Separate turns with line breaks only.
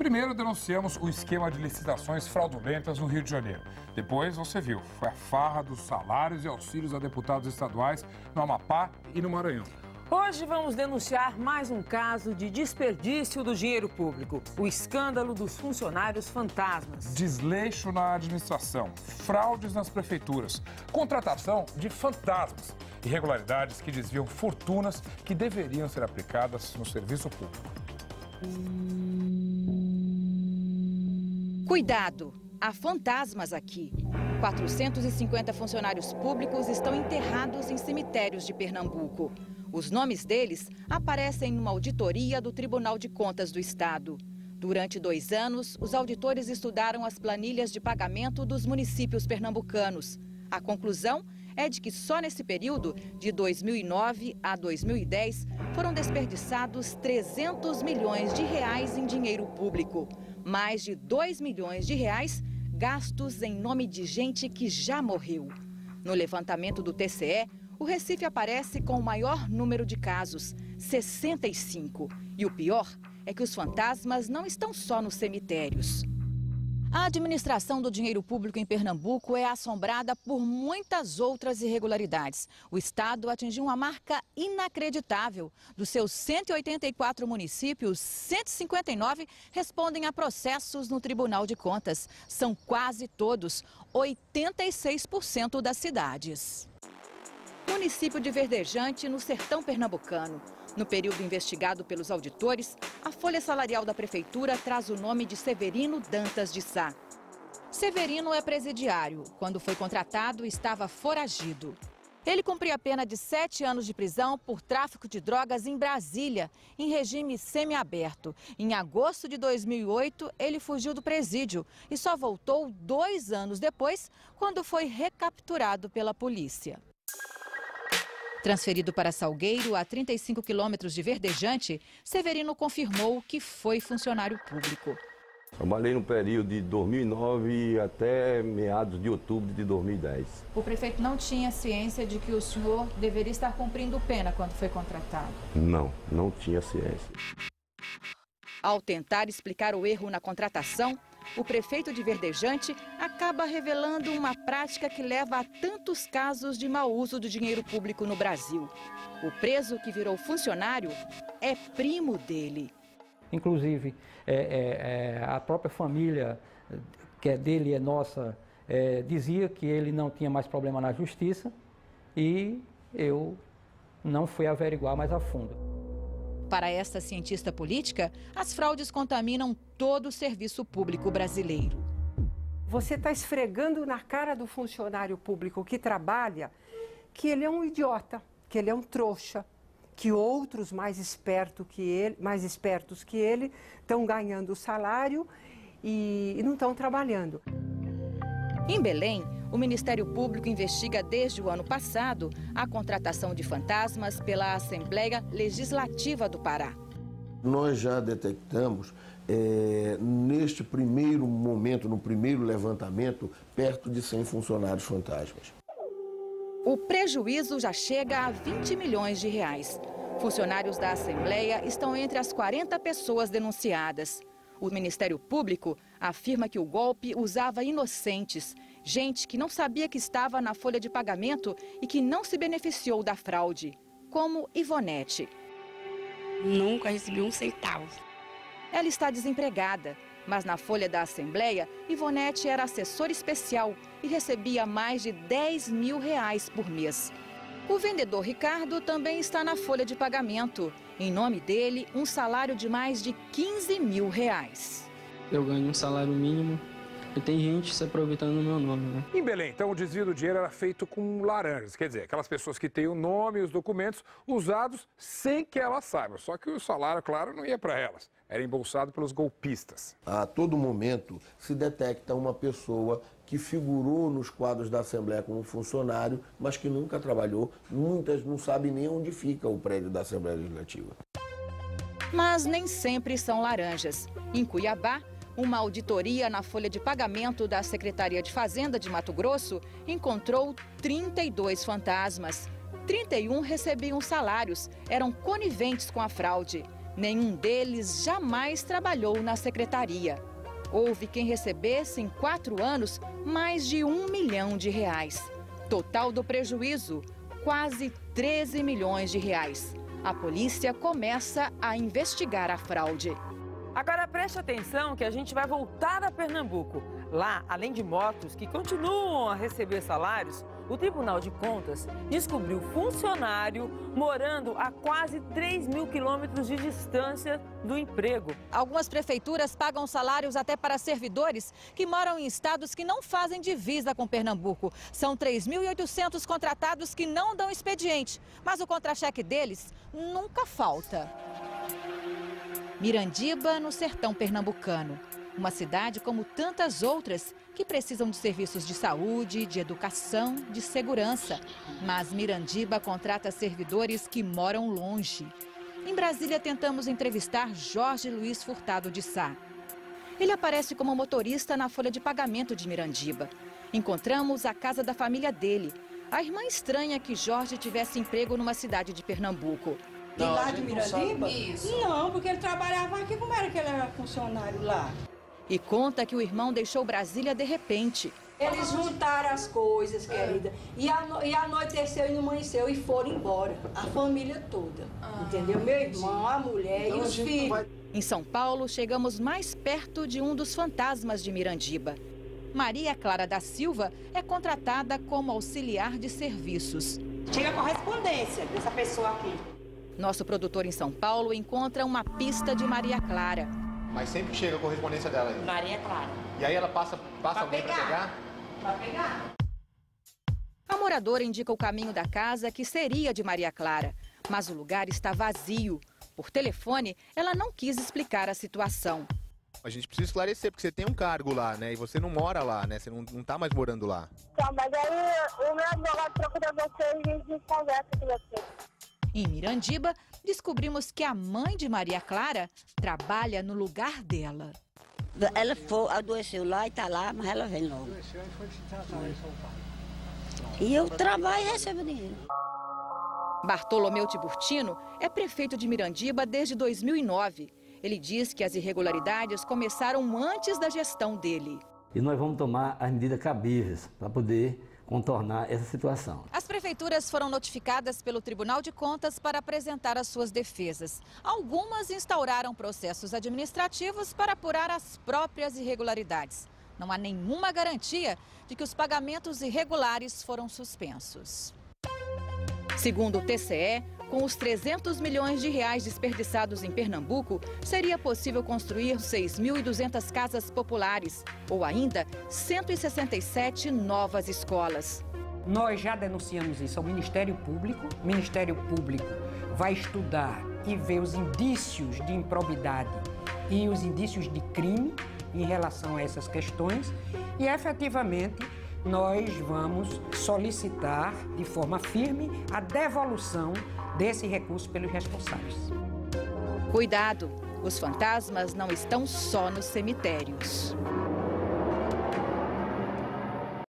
Primeiro denunciamos o esquema de licitações fraudulentas no Rio de Janeiro. Depois, você viu, foi a farra dos salários e auxílios a deputados estaduais no Amapá e no Maranhão.
Hoje vamos denunciar mais um caso de desperdício do dinheiro público. O escândalo dos funcionários fantasmas.
Desleixo na administração, fraudes nas prefeituras, contratação de fantasmas, irregularidades que desviam fortunas que deveriam ser aplicadas no serviço público.
Cuidado, há fantasmas aqui. 450 funcionários públicos estão enterrados em cemitérios de Pernambuco. Os nomes deles aparecem numa auditoria do Tribunal de Contas do Estado. Durante 2 anos, os auditores estudaram as planilhas de pagamento dos municípios pernambucanos. A conclusão é de que só nesse período, de 2009 a 2010, foram desperdiçados 300 milhões de reais em dinheiro público. Mais de 2 milhões de reais gastos em nome de gente que já morreu. No levantamento do TCE, o Recife aparece com o maior número de casos, 65. E o pior é que os fantasmas não estão só nos cemitérios. A administração do dinheiro público em Pernambuco é assombrada por muitas outras irregularidades. O estado atingiu uma marca inacreditável. Dos seus 184 municípios, 159 respondem a processos no Tribunal de Contas. São quase todos, 86% das cidades. Município de Verdejante, no sertão pernambucano. No período investigado pelos auditores, a folha salarial da prefeitura traz o nome de Severino Dantas de Sá. Severino é presidiário. Quando foi contratado, estava foragido. Ele cumpria a pena de 7 anos de prisão por tráfico de drogas em Brasília, em regime semiaberto. Em agosto de 2008, ele fugiu do presídio e só voltou 2 anos depois, quando foi recapturado pela polícia. Transferido para Salgueiro, a 35 quilômetros de Verdejante, Severino confirmou que foi funcionário público.
Trabalhei no período de 2009 até meados de outubro de 2010.
O prefeito não tinha ciência de que o senhor deveria estar cumprindo pena quando foi contratado?
Não tinha ciência.
Ao tentar explicar o erro na contratação, o prefeito de Verdejante acaba revelando uma prática que leva a tantos casos de mau uso do dinheiro público no Brasil. O preso que virou funcionário é primo dele.
Inclusive, a própria família, que é dele e é nossa, dizia que ele não tinha mais problema na justiça e eu não fui averiguar mais a fundo.
Para esta cientista política, as fraudes contaminam todo o serviço público brasileiro.
Você está esfregando na cara do funcionário público que trabalha que ele é um idiota, que ele é um trouxa, que outros mais espertos que ele estão ganhando salário e não estão trabalhando.
Em Belém, o Ministério Público investiga desde o ano passado a contratação de fantasmas pela Assembleia Legislativa do Pará.
Nós já detectamos, neste primeiro momento, no primeiro levantamento, perto de 100 funcionários fantasmas.
O prejuízo já chega a 20 milhões de reais. Funcionários da Assembleia estão entre as 40 pessoas denunciadas. O Ministério Público afirma que o golpe usava inocentes, gente que não sabia que estava na folha de pagamento e que não se beneficiou da fraude, como Ivonete.
Nunca recebi um centavo.
Ela está desempregada, mas na folha da Assembleia, Ivonete era assessora especial e recebia mais de 10 mil reais por mês. O vendedor Ricardo também está na folha de pagamento. Em nome dele, um salário de mais de 15 mil reais.
Eu ganho um salário mínimo e tem gente se aproveitando do meu nome, né?
Em Belém, então, o desvio do dinheiro era feito com laranjas. Quer dizer, aquelas pessoas que têm o nome e os documentos usados sem que elas saibam. Só que o salário, claro, não ia para elas. Era embolsado pelos golpistas.
A todo momento se detecta uma pessoa que figurou nos quadros da Assembleia como funcionário, mas que nunca trabalhou. Muitas não sabem nem onde fica o prédio da Assembleia Legislativa.
Mas nem sempre são laranjas. Em Cuiabá, uma auditoria na folha de pagamento da Secretaria de Fazenda de Mato Grosso encontrou 32 fantasmas. 31 recebiam salários, eram coniventes com a fraude. Nenhum deles jamais trabalhou na secretaria. Houve quem recebesse em 4 anos mais de R$1 milhão. Total do prejuízo, quase 13 milhões de reais. A polícia começa a investigar a fraude.
Agora preste atenção que a gente vai voltar a Pernambuco. Lá, além de motos que continuam a receber salários, o Tribunal de Contas descobriu funcionário morando a quase 3.000 quilômetros de distância do emprego.
Algumas prefeituras pagam salários até para servidores que moram em estados que não fazem divisa com Pernambuco. São 3.800 contratados que não dão expediente, mas o contra-cheque deles nunca falta. Mirandiba, no sertão pernambucano. Uma cidade como tantas outras que precisam de serviços de saúde, de educação, de segurança. Mas Mirandiba contrata servidores que moram longe. Em Brasília, tentamos entrevistar Jorge Luiz Furtado de Sá. Ele aparece como motorista na folha de pagamento de Mirandiba. Encontramos a casa da família dele. A irmã estranha que Jorge tivesse emprego numa cidade de Pernambuco.
De lá de Mirandiba? Não, porque ele trabalhava aqui, como era que ele era funcionário lá?
E conta que o irmão deixou Brasília de repente.
Eles juntaram as coisas, querida, e anoiteceu e não amanheceu e foram embora. A família toda, entendeu? Meu irmão, a mulher e os filhos.
Em São Paulo, chegamos mais perto de um dos fantasmas de Mirandiba. Maria Clara da Silva é contratada como auxiliar de serviços.
Chega a correspondência dessa pessoa aqui.
Nosso produtor em São Paulo encontra uma pista de Maria Clara.
Mas sempre chega a correspondência dela aí.
Maria Clara.
E aí ela passa alguém para pegar?
Para pegar.
A moradora indica o caminho da casa que seria de Maria Clara, mas o lugar está vazio. Por telefone, ela não quis explicar a situação.
A gente precisa esclarecer, porque você tem um cargo lá, né? E você não mora lá, né? Você não tá mais morando lá.
Tá, mas aí o meu advogado procura você e a gente conversa com você.
Em Mirandiba, descobrimos que a mãe de Maria Clara trabalha no lugar dela.
Ela adoeceu lá e está lá, mas ela vem logo. E eu trabalho e recebo dinheiro.
Bartolomeu Tiburtino é prefeito de Mirandiba desde 2009. Ele diz que as irregularidades começaram antes da gestão dele.
E nós vamos tomar as medidas cabíveis para poder contornar essa situação.
As prefeituras foram notificadas pelo Tribunal de Contas para apresentar as suas defesas. Algumas instauraram processos administrativos para apurar as próprias irregularidades. Não há nenhuma garantia de que os pagamentos irregulares foram suspensos. Segundo o TCE, com os 300 milhões de reais desperdiçados em Pernambuco, seria possível construir 6.200 casas populares ou ainda 167 novas escolas.
Nós já denunciamos isso ao Ministério Público. O Ministério Público vai estudar e ver os indícios de improbidade e os indícios de crime em relação a essas questões e, efetivamente, nós vamos solicitar de forma firme a devolução desse recurso pelos responsáveis.
Cuidado, os fantasmas não estão só nos cemitérios.